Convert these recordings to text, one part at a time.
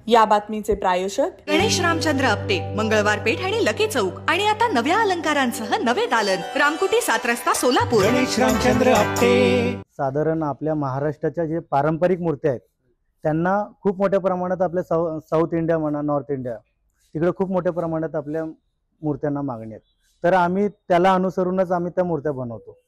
या बातमीचे प्रायोजक गणेश रामचंद्र आपटे, मंगळवार पेठ आणि लकी चौक आणि आता नव्या अलंकारांसह नवे दालन, रामकुटी 7 रस्ता सोलापूर. गणेश रामचंद्र आपटे. साधारण आपल्या महाराष्ट्राच्या जे पारंपरिक मूर्त्या आहेत त्यांना खूप मोठ्या प्रमाणात आपल्या साऊथ इंडिया म्हणा, नॉर्थ इंडिया तिकडे खूप मोठ्या प्रमाणात आपल्या मूर्त्यांना मागणी आहे. तर आम्ही त्याला अनुसरूनच आम्ही त्या मूर्त्या बनवतो.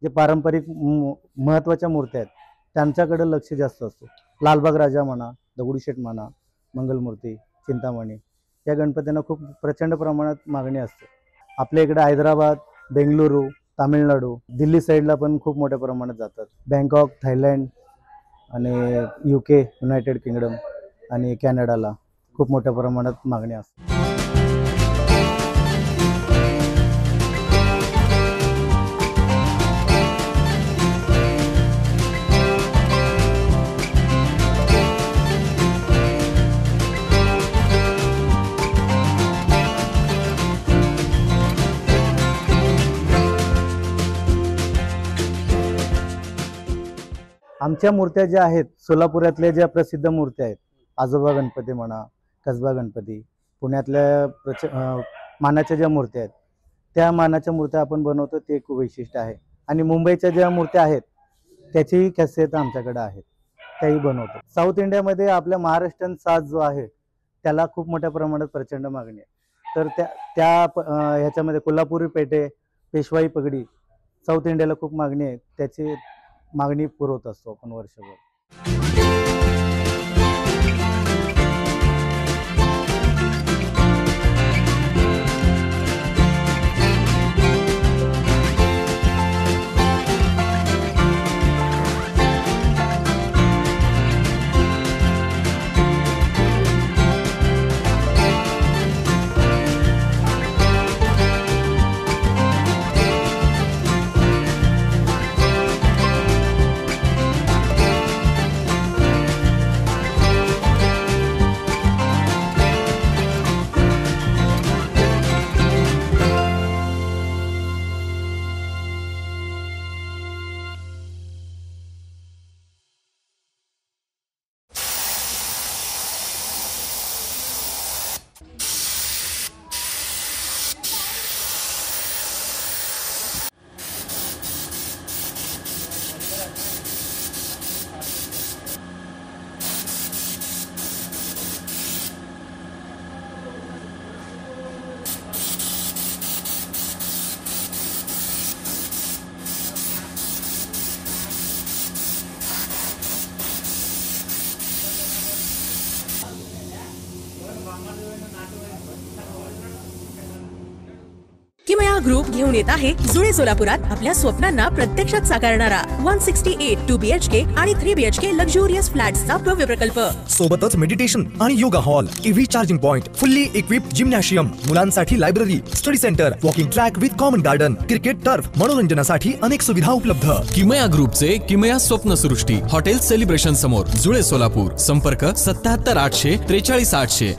जे पारंपरिक महत्त्वाच्या मूर्त्या आहेत त्यांच्याकडे लक्ष जास्त असतो. लालबाग राजा म्हणा, दगडूशेठ म्हणा, मंगलमूर्ती, चिंतामणी या गणपतींना खूप प्रचंड प्रमाणात मागणी असते. आपल्या इकडे हैदराबाद, बेंगलुरू, तामिळनाडू, दिल्ली साईडला पण खूप मोठ्या प्रमाणात जातात. बँकॉक, थायलंड आणि UK, युनायटेड किंगडम आणि कॅनडाला खूप मोठ्या प्रमाणात मागणी असते. आमच्या मूर्त्या ज्या आहेत सोलापुरातल्या ज्या प्रसिद्ध मूर्त्या आहेत, आजोबा गणपती म्हणा, कसबा गणपती, पुण्यातल्या मानाच्या ज्या मूर्त्या आहेत त्या मानाच्या मूर्त्या आपण बनवतो, ते एक वैशिष्ट्य आहे. आणि मुंबईच्या ज्या मूर्त्या आहेत त्याचीही खासियत आमच्याकडे आहेत, त्याही बनवतो. साऊथ इंडियामध्ये आपल्या महाराष्ट्रीयन साज जो आहे त्याला खूप मोठ्या प्रमाणात प्रचंड मागणी आहे. तर ह्याच्यामध्ये कोल्हापुरी पेटे, पेशवाई पगडी साऊथ इंडियाला खूप मागणी आहे. त्याची मागणी पुरवत असतो आपण वर्षभर. किमया ग्रुप घेऊन येत आहे जुळे सोलापुरात आपल्या स्वप्नांना प्रत्यक्षात साकारणारा 168 2 BHK आणि 3 BHK लक्झुरियस फ्लॅट्सचा भव्य प्रकल्प. सोबतच मेडिटेशन आणि yoga hall, EV charging point, fully equipped gymnasium, मुलांसाठी library, study centre, walking track with common garden, cricket turf, मनोरंजनासाठी अनेक सुविधा उपलब्ध. किमया ग्रुपचे किमया स्वप्नसृष्टी हॉटेल सेलिब्रेशन समोर जुळे सोलापूर. संपर्क 77 800 43 800.